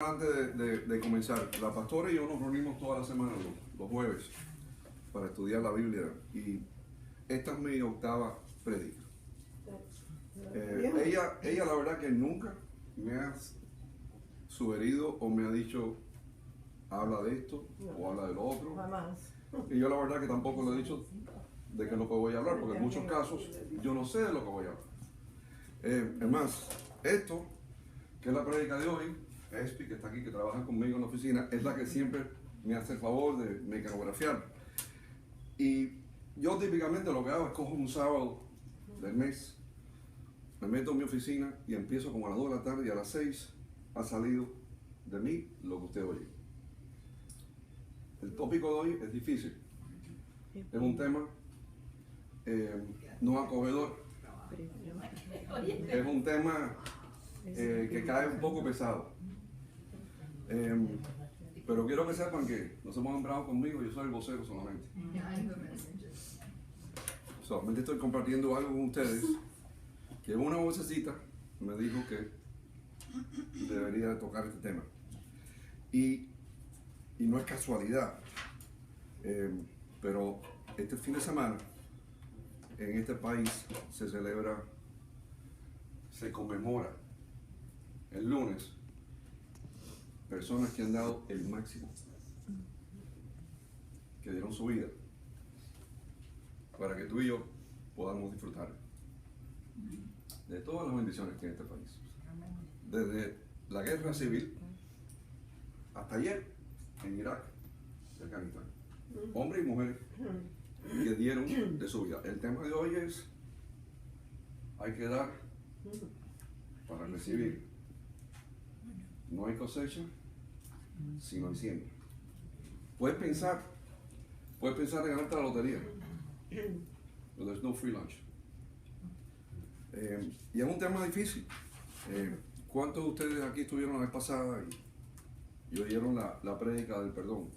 Antes de comenzar, la pastora y yo nos reunimos toda la semana, los jueves, para estudiar la Biblia, y esta es mi octava prédica. Ella la verdad que nunca me ha sugerido o me ha dicho habla de esto o habla de lo otro. Jamás. Y yo la verdad que tampoco le he dicho de qué es lo que voy a hablar, porque en muchos casos yo no sé de lo que voy a hablar. Es más, esto, que es la prédica de hoy, Espi, que está aquí, que trabaja conmigo en la oficina, es la que siempre me hace el favor de mecanografiar. Y yo típicamente lo que hago es cojo un sábado del mes, me meto en mi oficina y empiezo como a las 2 de la tarde y a las 6 ha salido de mí lo que usted oye. El tópico de hoy es difícil. Es un tema no acogedor. Es un tema que cae un poco pesado. Pero quiero que sepan que no se pongan bravos conmigo, yo soy el vocero solamente. Solamente estoy compartiendo algo con ustedes que una vocecita me dijo que debería tocar este tema. Y no es casualidad, pero este fin de semana en este país se conmemora el lunes personas que han dado el máximo, que dieron su vida para que tú y yo podamos disfrutar de todas las bendiciones que hay en este país. Desde la guerra civil hasta ayer en Irak y Afganistán. Hombres y mujeres que dieron de su vida. El tema de hoy es: hay que dar para recibir. No hay cosecha si no hay siembra. Puedes pensar en ganarte la lotería, but there's no free lunch. Y es un tema difícil. ¿Cuántos de ustedes aquí estuvieron la vez pasada y oyeron la prédica del perdón?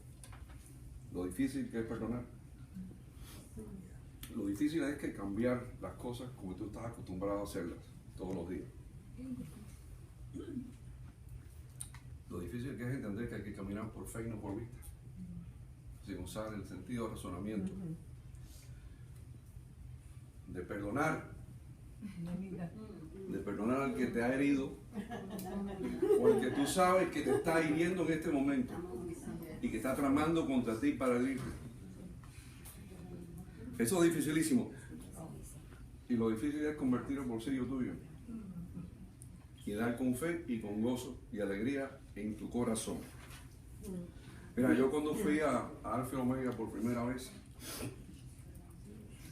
Lo difícil que es perdonar. Lo difícil es que cambiar las cosas como tú estás acostumbrado a hacerlas todos los días. Lo difícil que es entender que hay que caminar por fe y no por vista, sin usar el sentido de razonamiento, de perdonar al que te ha herido, o el que tú sabes que te está hiriendo en este momento y que está tramando contra ti para herirte. Eso es dificilísimo. Y lo difícil es convertir el bolsillo tuyo y dar con fe y con gozo y alegría en tu corazón. Mira, yo cuando fui a Alfa y Omega por primera vez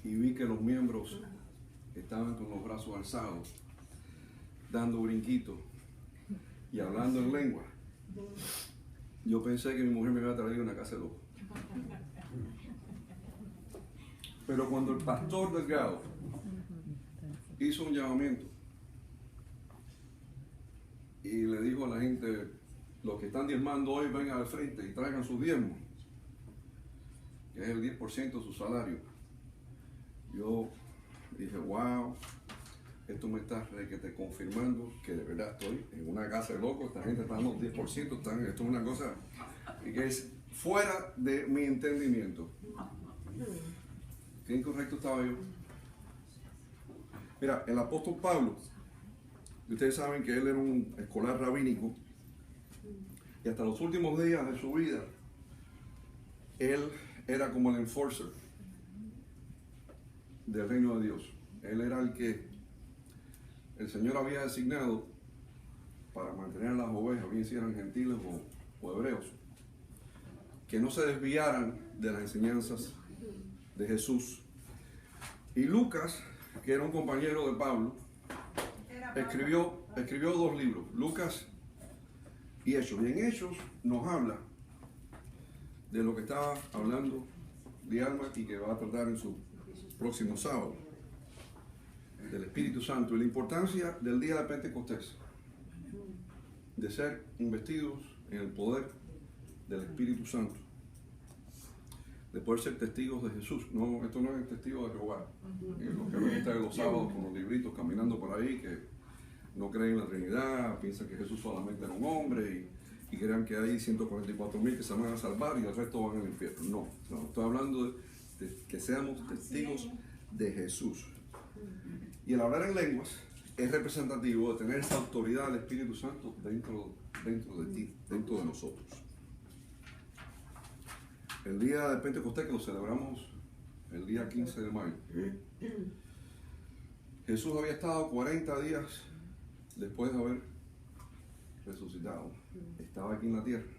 y vi que los miembros estaban con los brazos alzados, dando brinquitos y hablando en lengua, yo pensé que mi mujer me iba a traer una casa de locos. Pero cuando el pastor Delgado hizo un llamamiento y le dijo a la gente: los que están diezmando hoy vengan al frente y traigan sus diezmos, que es el 10% de su salario, yo dije: wow, esto me está confirmando que de verdad estoy en una casa de locos. Esta gente está dando 10%, esto es una cosa que es fuera de mi entendimiento. ¿Qué incorrecto estaba yo? Mira, el apóstol Pablo, ustedes saben que él era un escolar rabínico, y hasta los últimos días de su vida, él era como el enforcer del reino de Dios. Él era el que el Señor había designado para mantener a las ovejas, bien si eran gentiles o hebreos, que no se desviaran de las enseñanzas de Jesús. Y Lucas, que era un compañero de Pablo, escribió 2 libros, Lucas y Hechos. Y en Hechos nos habla de lo que estaba hablando de Alma y que va a tratar en su próximo sábado, del Espíritu Santo y la importancia del día de Pentecostés, de ser investidos en el poder del Espíritu Santo, de poder ser testigos de Jesús. No, esto no es testigo de Jehová, los que ven estar los sábados con los libritos caminando por ahí, que no creen en la Trinidad, piensan que Jesús solamente era un hombre y crean que hay 144,000 que se van a salvar y el resto van al infierno. No, estoy hablando de que seamos testigos de Jesús. Y el hablar en lenguas es representativo de tener esa autoridad del Espíritu Santo dentro de ti, dentro de nosotros. El día de Pentecostés, que lo celebramos el día 15 de mayo, Jesús había estado 40 días después de haber resucitado. Estaba aquí en la tierra.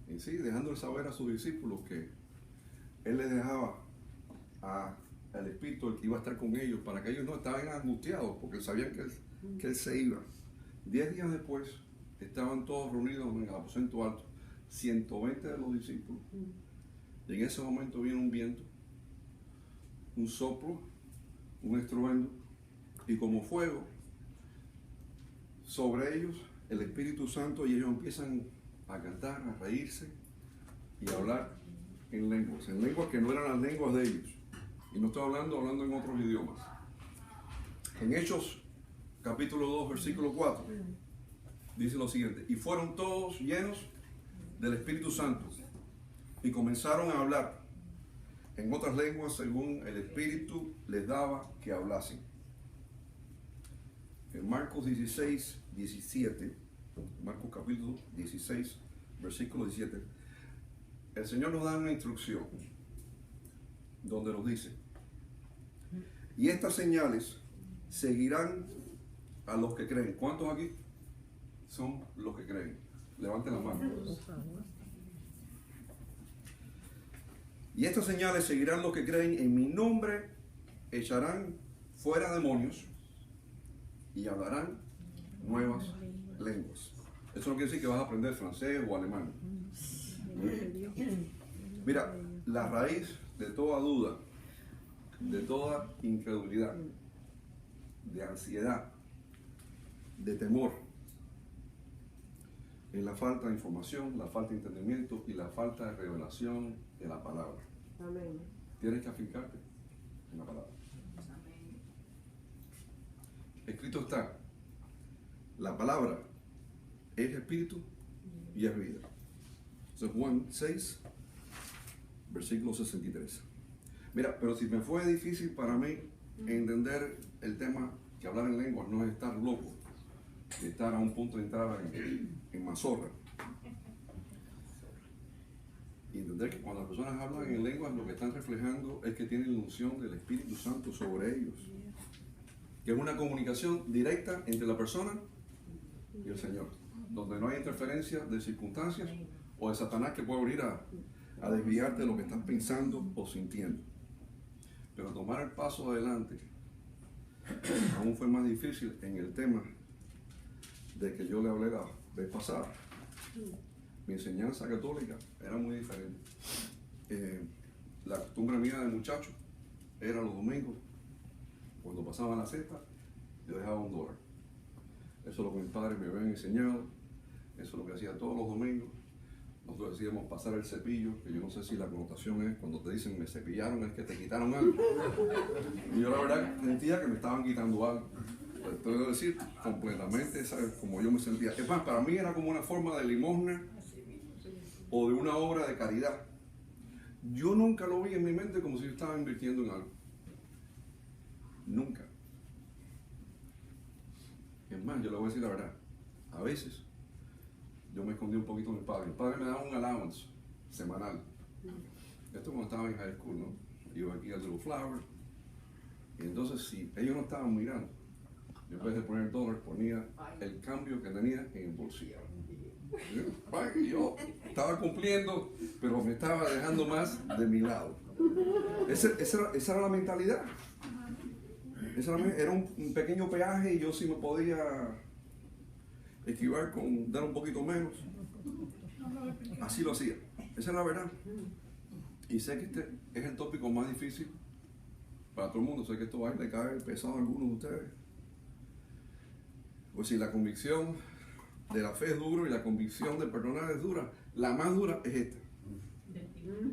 Y sí, dejándole saber a sus discípulos que Él les dejaba al Espíritu el que iba a estar con ellos, para que ellos no estaban angustiados, porque sabían que él se iba. 10 días después, estaban todos reunidos en el aposento alto, 120 de los discípulos. Y en ese momento viene un viento, un soplo, un estruendo, y como fuego, sobre ellos, el Espíritu Santo, y ellos empiezan a cantar, a reírse y a hablar en lenguas que no eran las lenguas de ellos. Y no estoy hablando en otros idiomas. En Hechos, capítulo 2, versículo 4, dice lo siguiente: y fueron todos llenos del Espíritu Santo y comenzaron a hablar en otras lenguas según el Espíritu les daba que hablasen. En Marcos 16, 17, Marcos capítulo 16, versículo 17, el Señor nos da una instrucción donde nos dice: y estas señales seguirán a los que creen. ¿Cuántos aquí son los que creen? Levanten la mano. Y estas señales seguirán los que creen: en mi nombre echarán fuera demonios y hablarán nuevas lenguas. Eso no quiere decir que vas a aprender francés o alemán. Mira, la raíz de toda duda, de toda incredulidad, de ansiedad, de temor, es la falta de información, la falta de entendimiento y la falta de revelación de la palabra. Amén. Tienes que afincarte en la palabra. Escrito está: la palabra es espíritu y es vida. Eso es Juan 6, versículo 63. Mira, pero si me fue difícil para mí entender el tema, que hablar en lenguas no es estar loco, de estar a un punto de entrar en mazorra. Y entender que cuando las personas hablan en lenguas, lo que están reflejando es que tienen la unción del Espíritu Santo sobre ellos, que es una comunicación directa entre la persona y el Señor, donde no hay interferencia de circunstancias o de Satanás que puede venir a desviarte de lo que estás pensando o sintiendo. Pero tomar el paso adelante aún fue más difícil en el tema de que yo le hablé la vez pasada. Mi enseñanza católica era muy diferente. La costumbre mía de muchacho era los domingos, cuando pasaban la cesta, yo dejaba $1. Eso es lo que mis padres me habían enseñado, eso es lo que hacía todos los domingos. Nosotros decíamos pasar el cepillo, que yo no sé si la connotación es cuando te dicen me cepillaron, es que te quitaron algo. Y yo la verdad sentía que me estaban quitando algo. Pues te voy a decir completamente, ¿sabes? Como yo me sentía. Es más, para mí era como una forma de limosna o de una obra de caridad. Yo nunca lo vi en mi mente como si yo estaba invirtiendo en algo. Nunca. Es más, yo le voy a decir la verdad. A veces yo me escondí un poquito de mi padre. Mi padre me daba un allowance semanal. Esto cuando estaba en high school, ¿no? Iba aquí al Little Flower. Y entonces, si ellos no estaban mirando, yo en vez de poner $, ponía el cambio que tenía en el bolsillo. Yo estaba cumpliendo, pero me estaba dejando más de mi lado. Esa era la mentalidad. Era un pequeño peaje y yo sí me podía esquivar con dar un poquito menos. Así lo hacía. Esa es la verdad. Y sé que este es el tópico más difícil para todo el mundo. Sé que esto va a le caer pesado a algunos de ustedes. Pues si la convicción de la fe es dura y la convicción de perdonar es dura, la más dura es esta.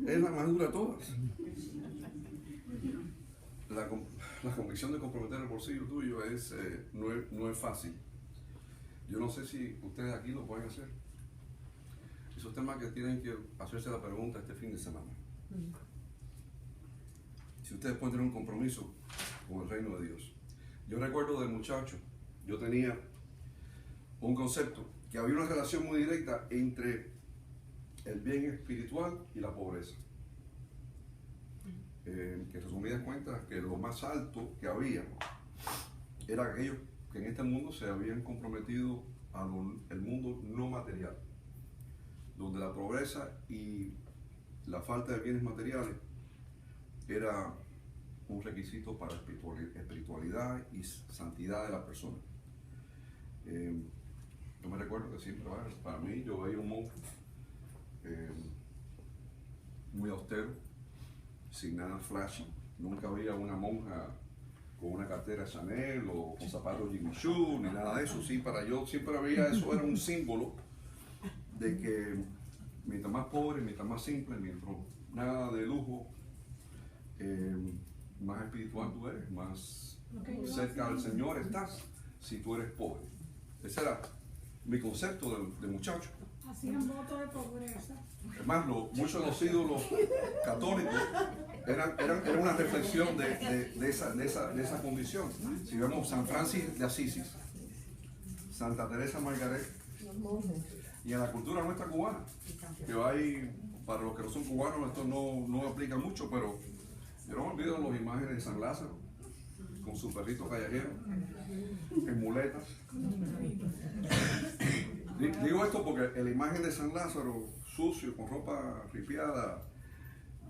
Es la más dura de todas. La convicción de comprometer el bolsillo tuyo no es fácil. Yo no sé si ustedes aquí lo pueden hacer. esos temas que tienen que hacerse la pregunta este fin de semana. Si ustedes pueden tener un compromiso con el reino de Dios. Yo recuerdo de muchacho, yo tenía un concepto que había una relación muy directa entre el bien espiritual y la pobreza. Que resumidas cuentas, que lo más alto que había era aquellos que en este mundo se habían comprometido al mundo no material, donde la pobreza y la falta de bienes materiales era un requisito para espiritualidad y santidad de la persona. Yo me recuerdo que siempre, para mí, yo veía un monje muy austero, sin nada flashy. Nunca había una monja con una cartera Chanel o con zapatos Jimmy Choo, ni nada de eso. Sí, para yo siempre veía eso, era un símbolo de que mientras más pobre, mientras más simple, mientras nada de lujo, más espiritual tú eres, más cerca del Señor estás si tú eres pobre. Ese era mi concepto de muchacho. Hacían votos de pobreza. Es más, muchos de los ídolos católicos eran una reflexión de esa condición. Si vemos San Francis de Asís, Santa Teresa Margaret, y en la cultura nuestra cubana, que hay, para los que no son cubanos, esto no aplica mucho, pero yo no me olvido de las imágenes de San Lázaro, con su perrito callejero, en muletas. Digo esto porque la imagen de San Lázaro, sucio, con ropa ripiada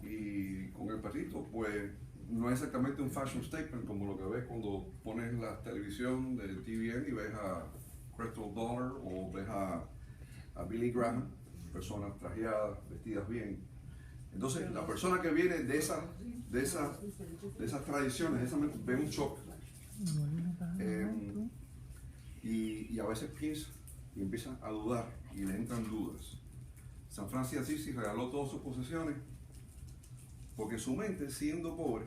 y con el perrito, pues no es exactamente un fashion statement como lo que ves cuando pones la televisión del TVN y ves a Crystal Dollar o ves a Billy Graham, personas trajeadas, vestidas bien. Entonces, la persona que viene de esas tradiciones, ve un shock y a veces piensa y empieza a dudar y le entran dudas. San Francis de Asís regaló todas sus posesiones porque su mente, siendo pobre,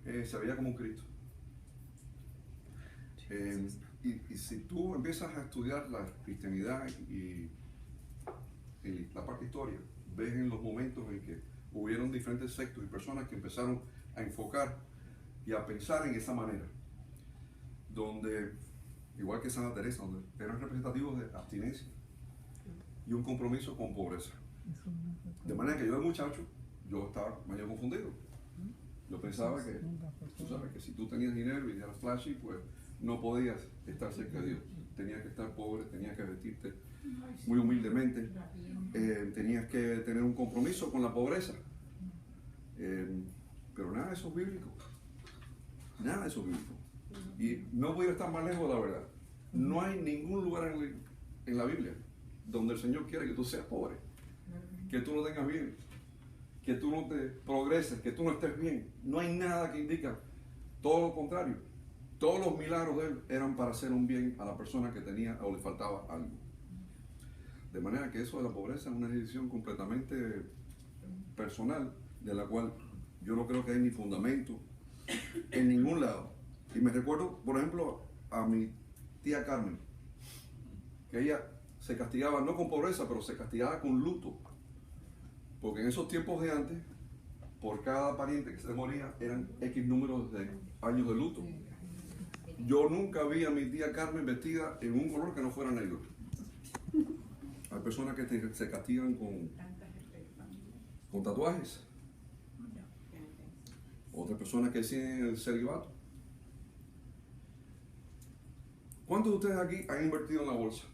se veía como un Cristo. Y si tú empiezas a estudiar la cristianidad y la parte histórica, ves en los momentos en que hubieron diferentes sectos y personas que empezaron a enfocar y a pensar en esa manera, donde, igual que Santa Teresa, donde eran representativos de abstinencia y un compromiso con pobreza. De manera que yo de muchacho, yo estaba medio confundido. Yo pensaba que, tú sabes, que si tú tenías dinero y eras flashy, pues no podías estar cerca de Dios. Tenías que estar pobre, tenías que vestirte muy humildemente, tenías que tener un compromiso con la pobreza. Pero nada de eso es bíblico. Nada de eso es bíblico. Y no voy a estar más lejos de la verdad. No hay ningún lugar en la Biblia donde el Señor quiere que tú seas pobre, que tú no tengas bien, que tú no te progreses, que tú no estés bien. No hay nada que indica todo lo contrario. Todos los milagros de Él eran para hacer un bien a la persona que tenía o le faltaba algo. De manera que eso de la pobreza es una decisión completamente personal, de la cual yo no creo que hay ni fundamento en ningún lado. Y me recuerdo, por ejemplo, a mi tía Carmen, que ella se castigaba no con pobreza, pero se castigaba con luto. Porque en esos tiempos de antes, por cada pariente que se moría, eran X números de años de luto. Yo nunca vi a mi tía Carmen vestida en un color que no fuera negro. Hay personas que se castigan con tatuajes. Otras personas que deciden el celibato. ¿Cuántos de ustedes aquí han invertido en la bolsa?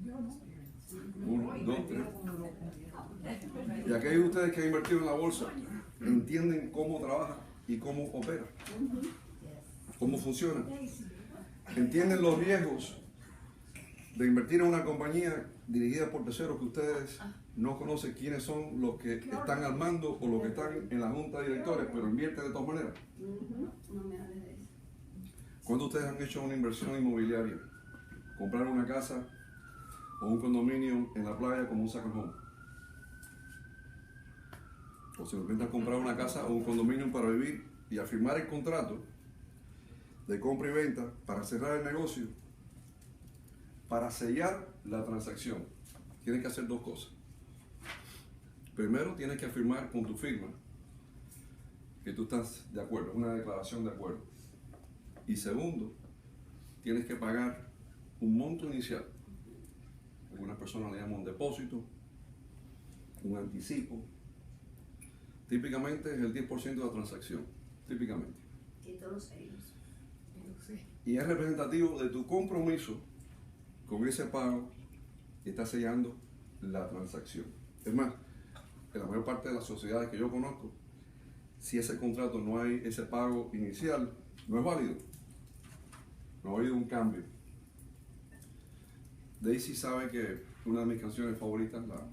Yo no. 1, 2, 3. Y aquellos de ustedes que han invertido en la bolsa entienden cómo trabaja y cómo opera, cómo funciona. Entienden los riesgos de invertir en una compañía dirigida por terceros que ustedes no conocen quiénes son los que están al mando o los que están en la junta de directores, pero invierten de todas maneras. ¿Cuántos de ustedes han hecho una inversión inmobiliaria? Comprar una casa o un condominio en la playa como un second home. O se intentan comprar una casa o un condominio para vivir y al firmar el contrato de compra y venta para cerrar el negocio, para sellar la transacción. tienes que hacer dos cosas. Primero, tienes que afirmar con tu firma que tú estás de acuerdo, una declaración de acuerdo. Y segundo, tienes que pagar un monto inicial. Algunas personas le llaman un depósito, un anticipo. Típicamente es el 10% de la transacción, típicamente. Títulos serios. Y es representativo de tu compromiso con ese pago que está sellando la transacción. Es más, en la mayor parte de las sociedades que yo conozco, si ese contrato no hay ese pago inicial, no es válido. No ha habido un cambio. Daisy sabe que una de mis canciones favoritas la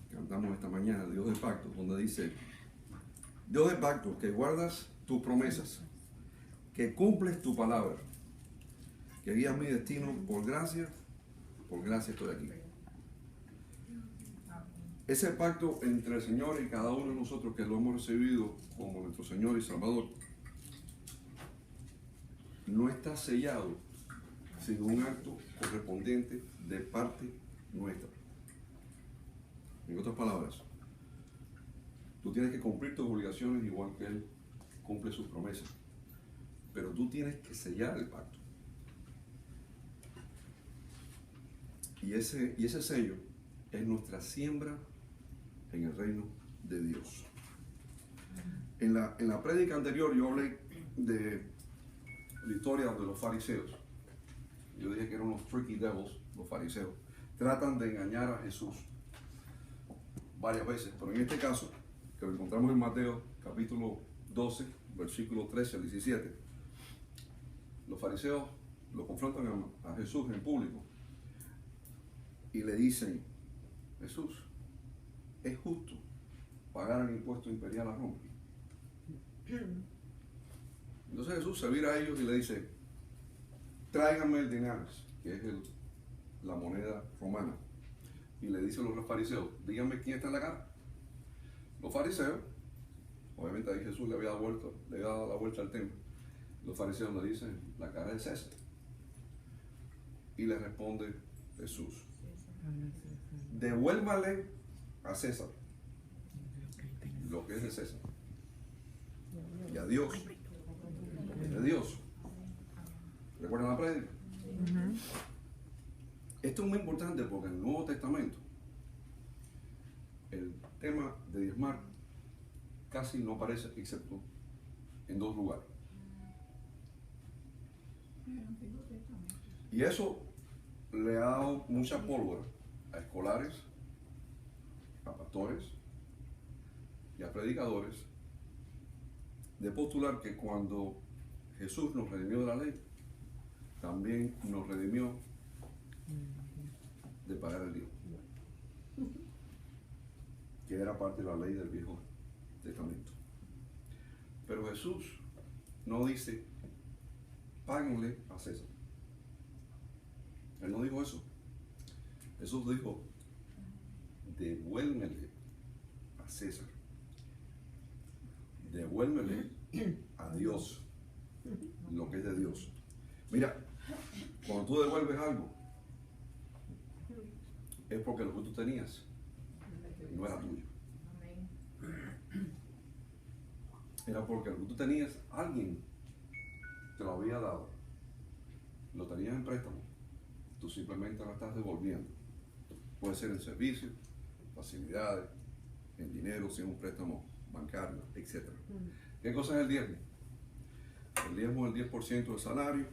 cantamos esta mañana, Dios del Pacto, donde dice: Dios del Pacto, que guardas tus promesas, que cumples tu palabra, que guías mi destino por gracia estoy aquí. Ese pacto entre el Señor y cada uno de nosotros que lo hemos recibido como nuestro Señor y Salvador no está sellado sin un acto correspondiente de parte nuestra. En otras palabras, tú tienes que cumplir tus obligaciones igual que Él cumple sus promesas, pero tú tienes que sellar el pacto. Y ese sello es nuestra siembra en el reino de Dios. En la prédica anterior yo hablé de la historia de los fariseos. Yo dije que eran unos tricky devils, los fariseos. Tratan de engañar a Jesús varias veces, pero en este caso, que lo encontramos en Mateo capítulo 12, versículo 13 al 17, los fariseos lo confrontan a Jesús en público y le dicen: Jesús, ¿es justo pagar el impuesto imperial a Roma? Entonces Jesús se vira a ellos y le dice: tráiganme el denarios, que es la moneda romana. Y le dice a los fariseos: díganme quién está en la cara. Los fariseos, obviamente ahí Jesús le había dado la vuelta al templo. Los fariseos le dicen: la cara de César. Y le responde Jesús: devuélvale a César lo que es de César, y a Dios lo que es de Dios. ¿Recuerdan la prédica? Esto es muy importante porque en el Nuevo Testamento el tema de diezmar casi no aparece excepto en dos lugares. Y eso le ha dado mucha pólvora a escolares, a pastores y a predicadores de postular que cuando Jesús nos redimió de la ley, también nos redimió de pagar el diezmo, que era parte de la ley del Viejo Testamento. Pero Jesús no dice: páguenle a César. Él no dijo eso. Jesús dijo: devuélvele a César, devuélvele a Dios lo que es de Dios. Mira, cuando tú devuelves algo, es porque lo que tú tenías no era tuyo. Era porque lo que tú tenías, alguien te lo había dado. Lo tenías en préstamo. Tú simplemente lo estás devolviendo. Puede ser en servicios, facilidades, en dinero, si es un préstamo bancario, etc. ¿Qué cosa es el diezmo? El diezmo es el 10% del salario,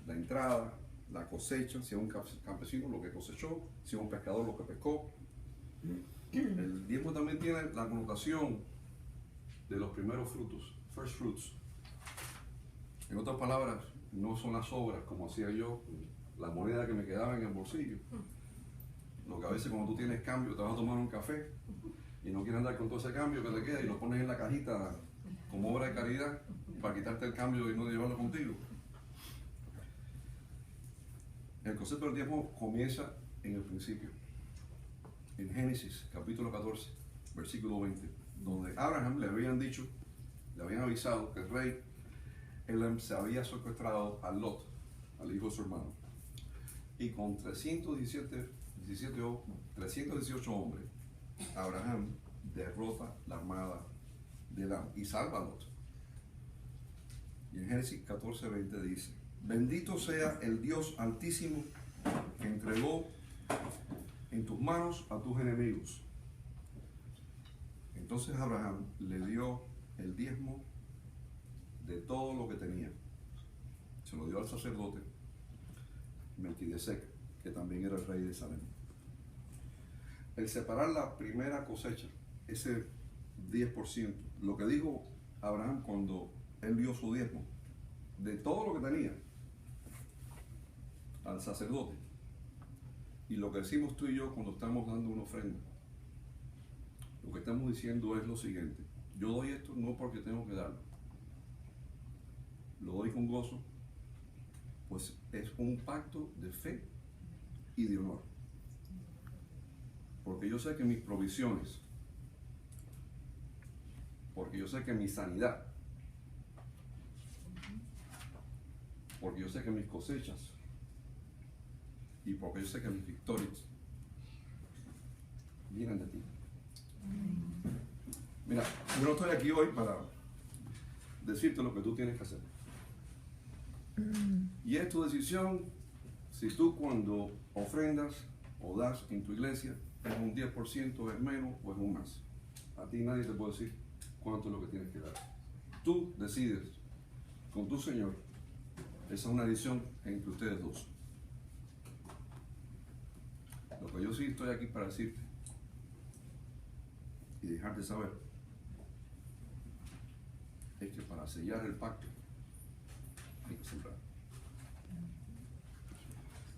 la entrada, la cosecha, si es un campesino lo que cosechó, si es un pescador lo que pescó. El diezmo también tiene la connotación de los primeros frutos, first fruits. En otras palabras, no son las obras como hacía yo, la moneda que me quedaba en el bolsillo. Lo que a veces cuando tú tienes cambio, te vas a tomar un café y no quieres andar con todo ese cambio que te queda y lo pones en la cajita como obra de caridad para quitarte el cambio y no llevarlo contigo. El concepto del diezmo comienza en el principio, en Génesis capítulo 14, versículo 20, donde a Abraham le habían dicho, le habían avisado que el rey Elam se había secuestrado a Lot, al hijo de su hermano, y con 317 318 hombres, Abraham derrota la armada de Elam y salva a Lot. Y en Génesis 14:20 dice: bendito sea el Dios Altísimo que entregó en tus manos a tus enemigos. Entonces Abraham le dio el diezmo de todo lo que tenía. Se lo dio al sacerdote Melquisedec, que también era el rey de Salem. El separar la primera cosecha, ese 10%, lo que dijo Abraham cuando él dio su diezmo, de todo lo que tenía, al sacerdote, y lo que decimos tú y yo cuando estamos dando una ofrenda, lo que estamos diciendo es lo siguiente: yo doy esto no porque tengo que darlo, lo doy con gozo, pues es un pacto de fe y de honor, porque yo sé que mis provisiones, porque yo sé que mi sanidad, porque yo sé que mis cosechas y porque yo sé que mis victorias vienen de ti. Mira, yo no estoy aquí hoy para decirte lo que tú tienes que hacer. Y es tu decisión si tú cuando ofrendas o das en tu iglesia es un 10%, es menos o es un más. A ti nadie te puede decir cuánto es lo que tienes que dar. Tú decides con tu Señor. Esa es una decisión entre ustedes dos. Lo que yo sí estoy aquí para decirte y dejarte saber es que para sellar el pacto hay que sembrar.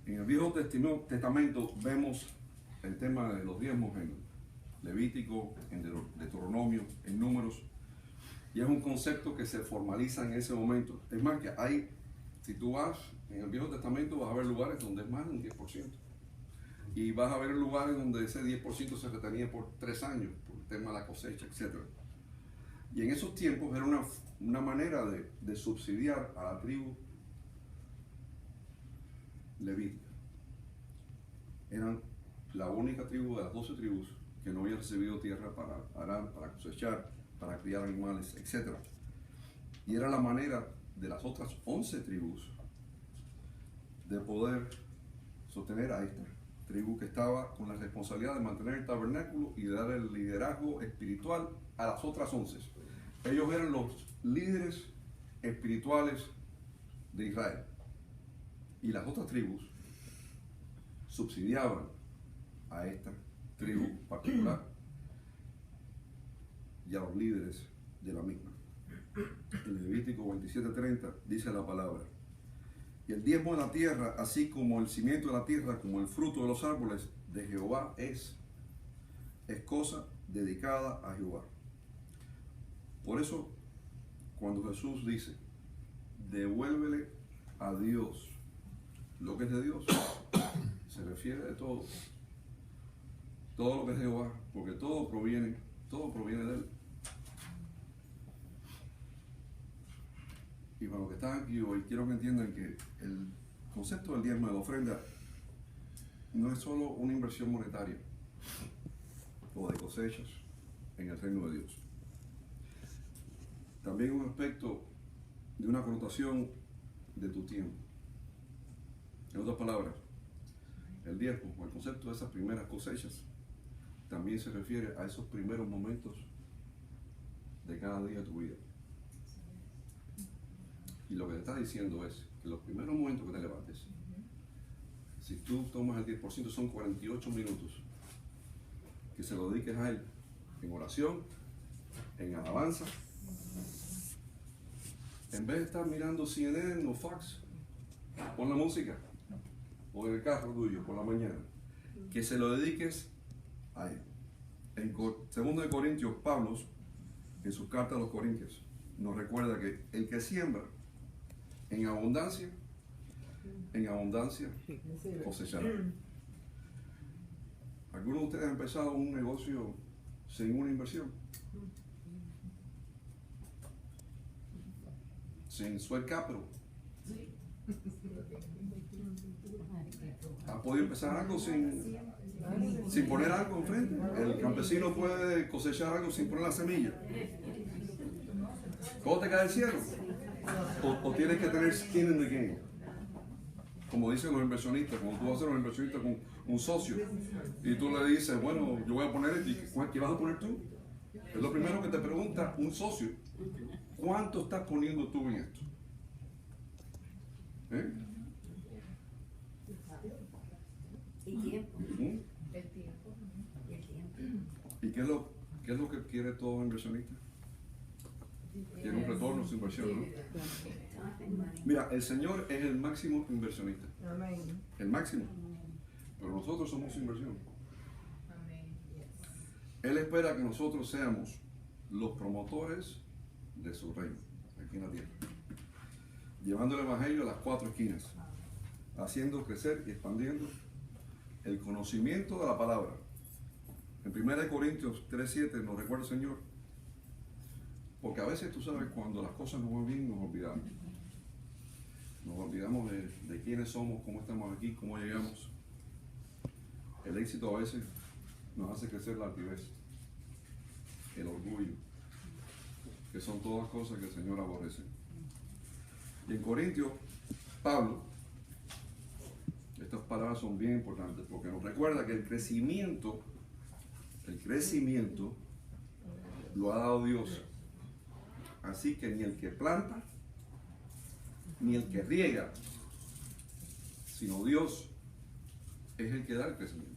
En el Viejo Testamento vemos el tema de los diezmos en Levítico, en Deuteronomio, en Números, y es un concepto que se formaliza en ese momento. Es más, que hay, si tú vas en el Viejo Testamento, vas a ver lugares donde es más de un 10%. Y vas a ver lugares donde ese 10% se retenía por 3 años, por el tema de la cosecha, etc. Y en esos tiempos era una manera de subsidiar a la tribu levítica. Eran la única tribu de las 12 tribus que no había recibido tierra para arar, para cosechar, para criar animales, etc. Y era la manera de las otras 11 tribus de poder sostener a esta tribu que estaba con la responsabilidad de mantener el tabernáculo y de dar el liderazgo espiritual a las otras 11. Ellos eran los líderes espirituales de Israel. Y las otras tribus subsidiaban a esta tribu particular y a los líderes de la misma. En Levítico 27:30 dice la palabra: y el diezmo de la tierra, así como el cimiento de la tierra, como el fruto de los árboles de Jehová es cosa dedicada a Jehová. Por eso, cuando Jesús dice, devuélvele a Dios lo que es de Dios, se refiere de todo lo que es de Jehová, porque todo proviene de Él. Y para los que están aquí hoy, quiero que entiendan que el concepto del diezmo, de la ofrenda, no es solo una inversión monetaria o de cosechas en el reino de Dios. También un aspecto de una connotación de tu tiempo. En otras palabras, el diezmo o el concepto de esas primeras cosechas también se refiere a esos primeros momentos de cada día de tu vida. Y lo que te está diciendo es que los primeros momentos que te levantes, si tú tomas el 10%, son 48 minutos que se lo dediques a Él en oración, en alabanza, en vez de estar mirando CNN o Fox, pon la música, o en el carro tuyo por la mañana, que se lo dediques a Él. En 2 Corintios, Pablo, en su carta a los Corintios, nos recuerda que el que siembra en abundancia cosechará. ¿Algunos de ustedes han empezado un negocio sin una inversión? Sin sweat capital. ¿Has podido empezar algo sin poner algo enfrente? El campesino puede cosechar algo sin poner la semilla. ¿Cómo te cae el cielo? O tienes que tener skin in the game. Como dicen los inversionistas, cuando tú vas a ser un inversionista con un socio y tú le dices, bueno, yo voy a poner esto, ¿y qué vas a poner tú? Es lo primero que te pregunta un socio. ¿Cuánto estás poniendo tú en esto? ¿Eh? Y tiempo. ¿Mm? El tiempo. Y el tiempo. ¿Y qué es lo que quiere todo inversionista? Quiere un retorno a su inversión, ¿no? Mira, el Señor es el máximo inversionista. Amén. El máximo. Pero nosotros somos su inversión. Él espera que nosotros seamos los promotores de su reino, aquí en la tierra. Llevando el Evangelio a las 4 esquinas. Haciendo crecer y expandiendo el conocimiento de la palabra. En 1 Corintios 3:7 nos recuerda el Señor. Porque a veces tú sabes, cuando las cosas no van bien, nos olvidamos. Nos olvidamos de quiénes somos, cómo estamos aquí, cómo llegamos. El éxito a veces nos hace crecer la altivez, el orgullo, que son todas cosas que el Señor aborrece. Y en Corintios, Pablo, estas palabras son bien importantes porque nos recuerda que el crecimiento lo ha dado Dios. Así que ni el que planta, ni el que riega, sino Dios es el que da el crecimiento.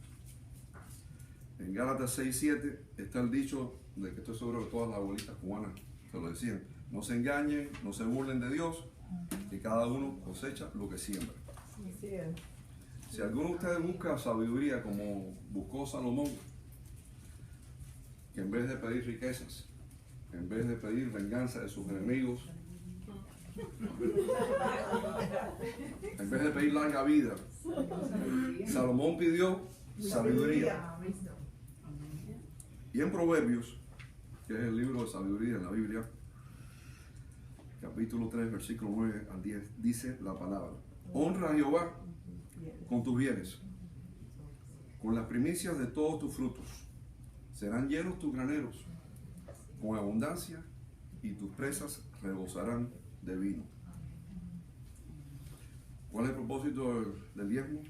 En Gálatas 6:7 está el dicho de que estoy seguro que todas las abuelitas cubanas se lo decían: no se engañen, no se burlen de Dios, que cada uno cosecha lo que siembra. Si alguno de ustedes busca sabiduría como buscó Salomón, que en vez de pedir riquezas, en vez de pedir venganza de sus enemigos, en vez de pedir larga vida, Salomón pidió sabiduría. Y en Proverbios, que es el libro de sabiduría en la Biblia, capítulo 3, versículo 9 al 10, dice la palabra: honra a Jehová con tus bienes, con las primicias de todos tus frutos. Serán llenos tus graneros con abundancia, y tus presas rebosarán de vino. ¿Cuál es el propósito del diezmo?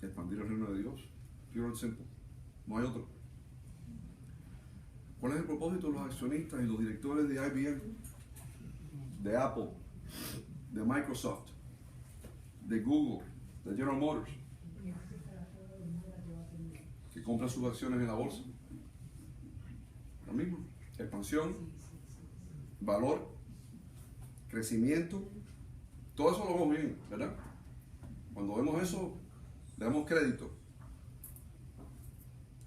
Expandir el reino de Dios. Pure and simple. No hay otro. ¿Cuál es el propósito de los accionistas y los directores de IBM, de Apple, de Microsoft, de Google, de General Motors, que compran sus acciones en la bolsa? Lo mismo. Expansión, valor, crecimiento, todo eso lo vemos bien, ¿verdad? Cuando vemos eso, le damos crédito.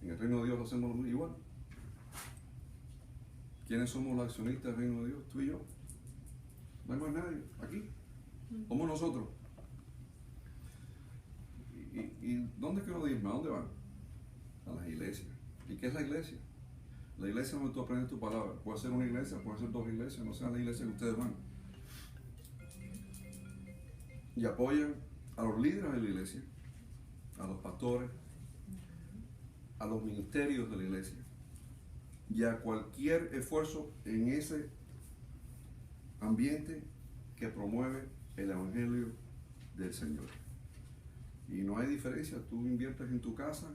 En el reino de Dios lo hacemos igual. ¿Quiénes somos los accionistas del reino de Dios? Tú y yo. No hay más nadie aquí. Somos nosotros. ¿Y dónde es que uno diezma? ¿A dónde van? A las iglesias. ¿Y qué es la iglesia? La iglesia donde tú aprendes tu palabra. Puede ser una iglesia, puede ser dos iglesias, no sea la iglesia que ustedes van. Y apoyan a los líderes de la iglesia, a los pastores, a los ministerios de la iglesia y a cualquier esfuerzo en ese ambiente que promueve el evangelio del Señor. Y no hay diferencia, tú inviertes en tu casa,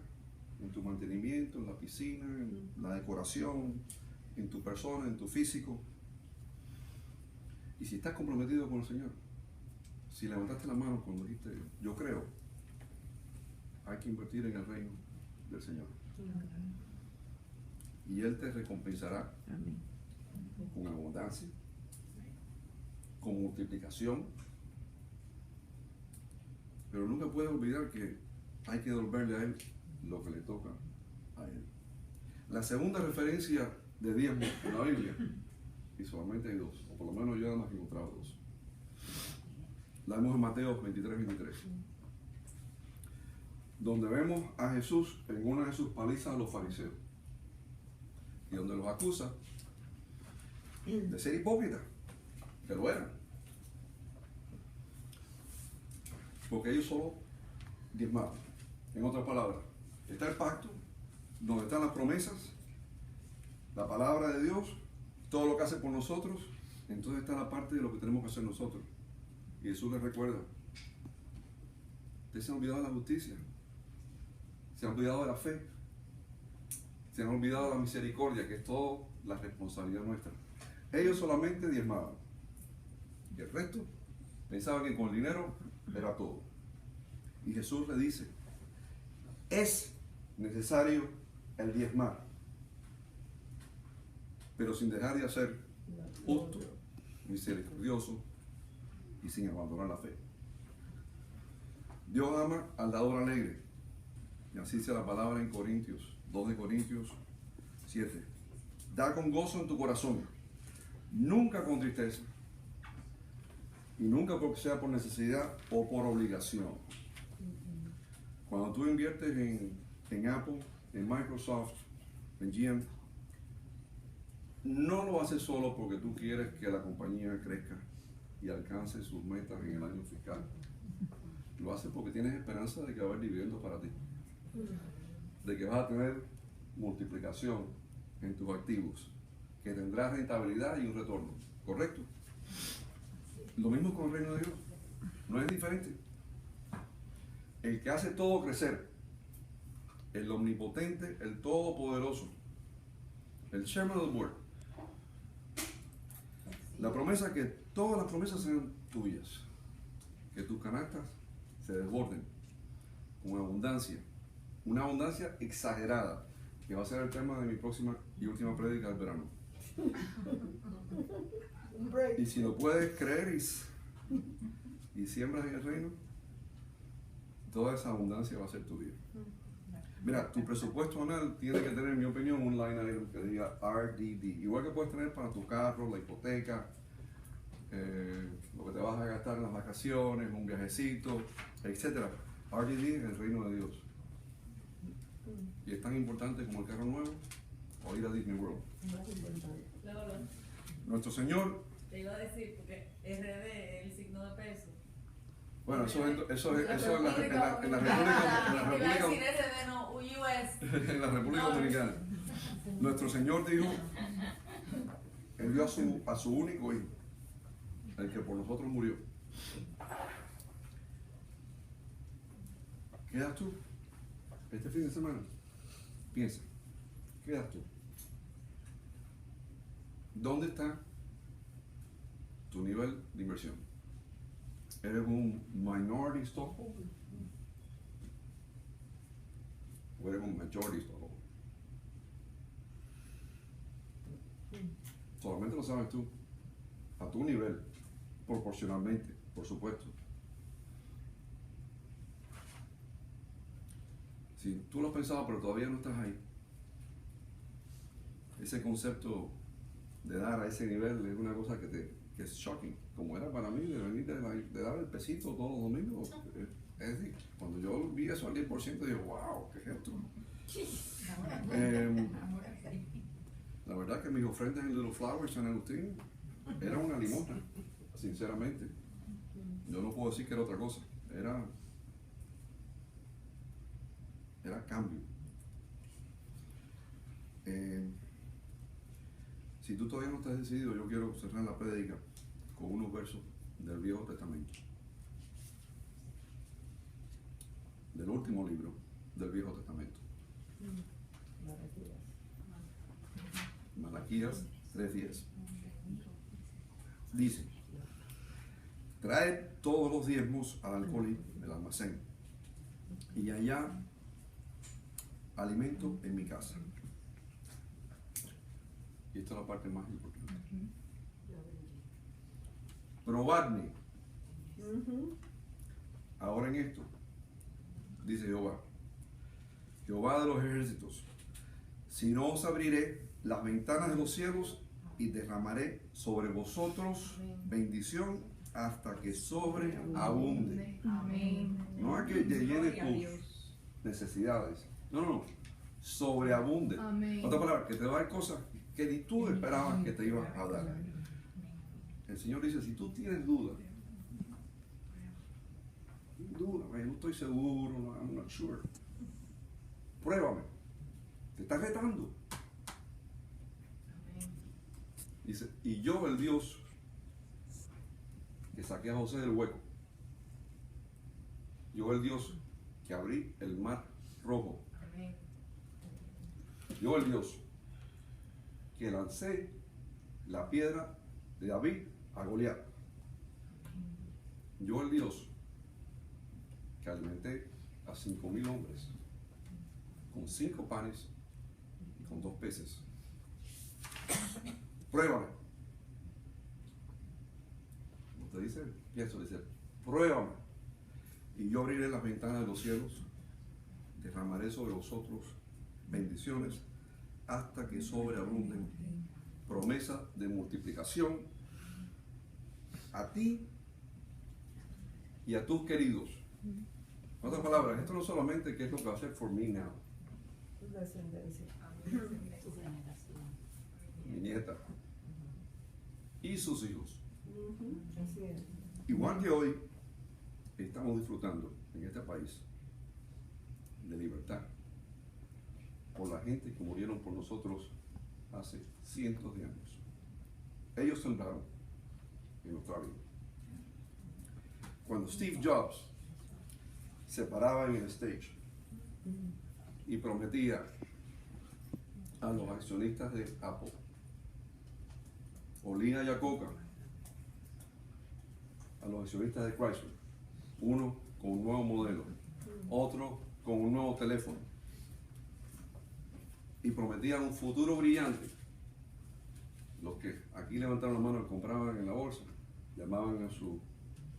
en tu mantenimiento, en la piscina, en la decoración, en tu persona, en tu físico. Y si estás comprometido con el Señor, si levantaste la mano cuando dijiste yo creo, hay que invertir en el reino del Señor. Y Él te recompensará con abundancia, con multiplicación. Pero nunca puedes olvidar que hay que devolverle a Él lo que le toca a Él. La segunda referencia de diezmo en la Biblia, y solamente hay dos, o por lo menos yo nada más he encontrado dos. La vemos en Mateo 23:23, donde vemos a Jesús en una de sus palizas a los fariseos, y donde los acusa de ser hipócritas, que lo eran, porque ellos solo diezmado. En otras palabras, está el pacto, donde están las promesas, la palabra de Dios, todo lo que hace por nosotros. Entonces está la parte de lo que tenemos que hacer nosotros. Y Jesús les recuerda: ustedes se han olvidado de la justicia, se han olvidado de la fe, se han olvidado de la misericordia, que es toda la responsabilidad nuestra. Ellos solamente diezmaban, y el resto pensaban que con el dinero era todo. Y Jesús le dice: es necesario el diezmar, pero sin dejar de ser justo, misericordioso y sin abandonar la fe. Dios ama al dador alegre, y así dice la palabra en Corintios, 2 de Corintios 7. Da con gozo en tu corazón, nunca con tristeza, y nunca porque sea por necesidad o por obligación. Cuando tú inviertes en Apple, en Microsoft, en GM, no lo haces solo porque tú quieres que la compañía crezca y alcance sus metas en el año fiscal. Lo haces porque tienes esperanza de que va a haber dividendos para ti, de que vas a tener multiplicación en tus activos, que tendrás rentabilidad y un retorno, ¿correcto? Lo mismo con el reino de Dios, no es diferente. El que hace todo crecer, el omnipotente, el todopoderoso, el chairman of the board, la promesa que todas las promesas sean tuyas, que tus canastas se desborden con abundancia, una abundancia exagerada, que va a ser el tema de mi próxima y última prédica del verano. Y si lo puedes creer y siembras en el reino, toda esa abundancia va a ser tuya. Mira, tu presupuesto anual tiene que tener, en mi opinión, un line item que diga RDD. Igual que puedes tener para tu carro, la hipoteca, lo que te vas a gastar en las vacaciones, un viajecito, etc. RDD es el reino de Dios. Y es tan importante como el carro nuevo o ir a Disney World. Nuestro Señor. Te iba a decir, porque RD es el signo de peso. Bueno, eso en la República Iba a decir RD, no, US. en la República Dominicana. Nuestro Señor dijo, Él dio a su único hijo, el que por nosotros murió. ¿Qué das tú? Este fin de semana, piensa, ¿qué das tú? ¿Dónde está tu nivel de inversión? ¿Eres un minority stockholder? ¿O eres un majority stockholder? Solamente lo sabes tú, a tu nivel, proporcionalmente, por supuesto. Si tú lo has pensado, pero todavía no estás ahí, ese concepto de dar a ese nivel es una cosa que es shocking, como era para mí de venir de dar el pesito todos los domingos. Es decir, cuando yo vi eso al 10%, digo, wow, ¿qué es esto? La verdad que mis ofrendas en Little Flowers San Agustín era una limosna, sinceramente. Yo no puedo decir que era otra cosa, era cambio. Si tú todavía no estás decidido, yo quiero cerrar la prédica con unos versos del Viejo Testamento, del último libro del Viejo Testamento, Malaquías 3:10. Dice: traed todos los diezmos al alcohol del almacén, y allá alimento en mi casa. Y esta es la parte más importante. Probadme ahora en esto, dice Jehová, Jehová de los ejércitos, si no os abriré las ventanas de los cielos y derramaré sobre vosotros bendición hasta que sobreabunde. Amén. No a que te llene tus necesidades, no, sobreabunde. Otra palabra, que te va a dar cosas que ni tú esperabas que te iban a dar. El Señor dice, si tú tienes duda, Dúdame, no estoy seguro, no, I'm not sure. Pruébame. Te está retando. Dice, y yo, el Dios que saqué a José del hueco, yo, el Dios que abrí el mar rojo, Amén. yo, el Dios que lancé la piedra de David a Goliat, yo, el Dios que alimenté a 5,000 hombres con 5 panes y con 2 peces. Pruébame. ¿Cómo te dice? Pienso, dice, pruébame. Y yo abriré las ventanas de los cielos, derramaré sobre vosotros bendiciones hasta que sobreabunden. Promesa de multiplicación a ti y a tus queridos. En otras palabras, esto no solamente que es lo que va a hacer for me now, Tu descendencia. Tu generación. mi nieta y sus hijos. Así es. Igual que hoy estamos disfrutando en este país de libertad por la gente que murieron por nosotros hace cientos de años. Ellos sembraron en nuestra vida. Cuando Steve Jobs se paraba en el stage y prometía a los accionistas de Apple, olía ya coca, a los accionistas de Chrysler, uno con un nuevo modelo, otro con un nuevo teléfono, y prometían un futuro brillante. Los que aquí levantaron la mano y compraban en la bolsa, llamaban a su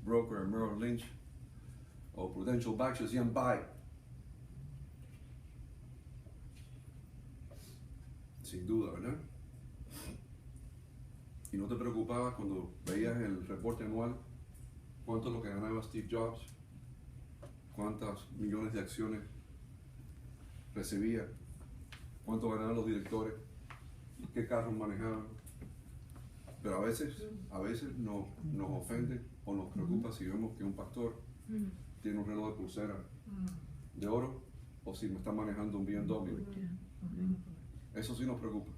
broker Merrill Lynch o Prudential Bank y decían buy. Sin duda, ¿verdad? Y no te preocupabas cuando veías el reporte anual, cuánto es lo que ganaba Steve Jobs, cuántas millones de acciones recibía, cuánto ganaban los directores, qué carros manejaban. Pero a veces nos ofende o nos preocupa si vemos que un pastor tiene un reloj de pulsera de oro o si me está manejando un BMW. Eso sí nos preocupa.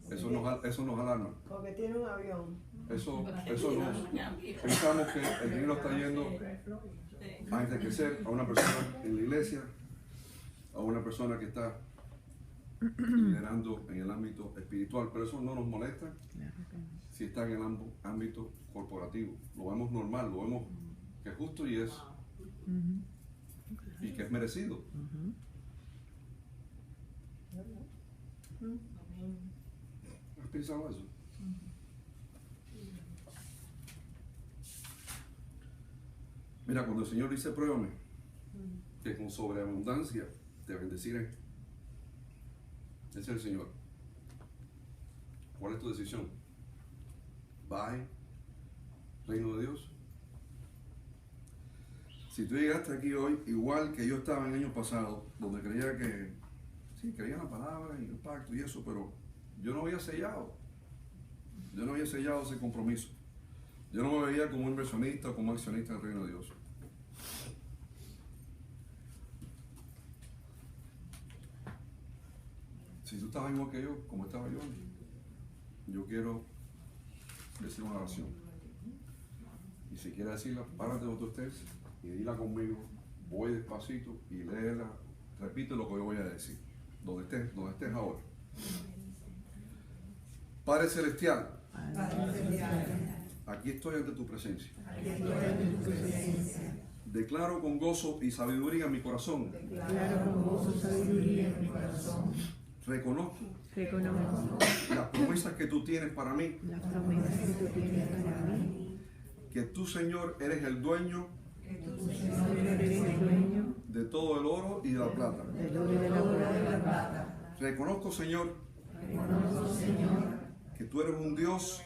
Eso nos alarma. Porque tiene un avión. Eso pensamos que el dinero está yendo a enriquecer a una persona en la iglesia, a una persona que está liderando en el ámbito espiritual, pero eso no nos molesta si está en el ámbito corporativo. Lo vemos normal, lo vemos que es justo y que es merecido. ¿Has pensado eso? Mira, cuando el Señor dice pruébame, que con sobreabundancia te bendeciré, ese es el Señor. ¿Cuál es tu decisión? ¿Bye? ¿Reino de Dios? Si tú llegaste aquí hoy, igual que yo estaba en años pasados, donde creía que, sí, creía en la palabra y el pacto y eso, pero yo no había sellado. Yo no había sellado ese compromiso. Yo no me veía como un inversionista o como accionista del reino de Dios. Si tú estabas igual que yo, como estaba yo quiero decir una oración. Y si quieres decirla, párate donde tú estés y dila conmigo. Voy despacito y léela. Repite lo que yo voy a decir. Donde estés ahora. Padre Celestial, aquí estoy ante tu presencia. Declaro con gozo y sabiduría en mi corazón. Reconozco las promesas que tú tienes para mí. Que tú, Señor, eres el dueño de todo el oro y de la plata. Reconozco, Señor, que tú eres un Dios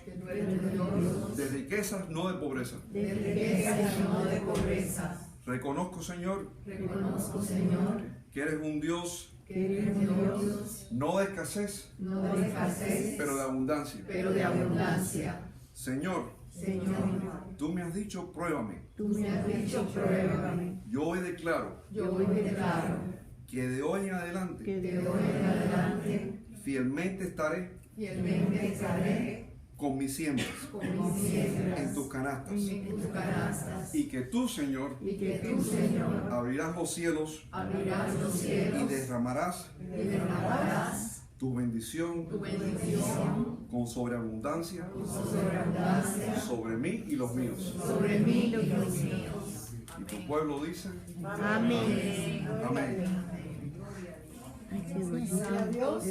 de riquezas, no de pobreza. Reconozco, Señor, que eres un Dios no de escasez, pero de abundancia. Pero de abundancia. Señor, Señor, Tú me has dicho, pruébame. tú me has dicho, pruébame. Yo hoy declaro Yo hoy declaro que de hoy en adelante que de hoy en adelante fielmente estaré fielmente estaré con mis siembras con mis siembras en tus canastas. en tus canastas. Y que tú, Señor, Y que tú, Señor, abrirás los cielos abrirás los y cielos derramarás y derramarás tu bendición tu bendición con sobreabundancia con sobreabundancia sobre mí y los míos. sobre mí y los míos. Y tu pueblo dice, Amén. amén. Ay, qué bonito. Adiós.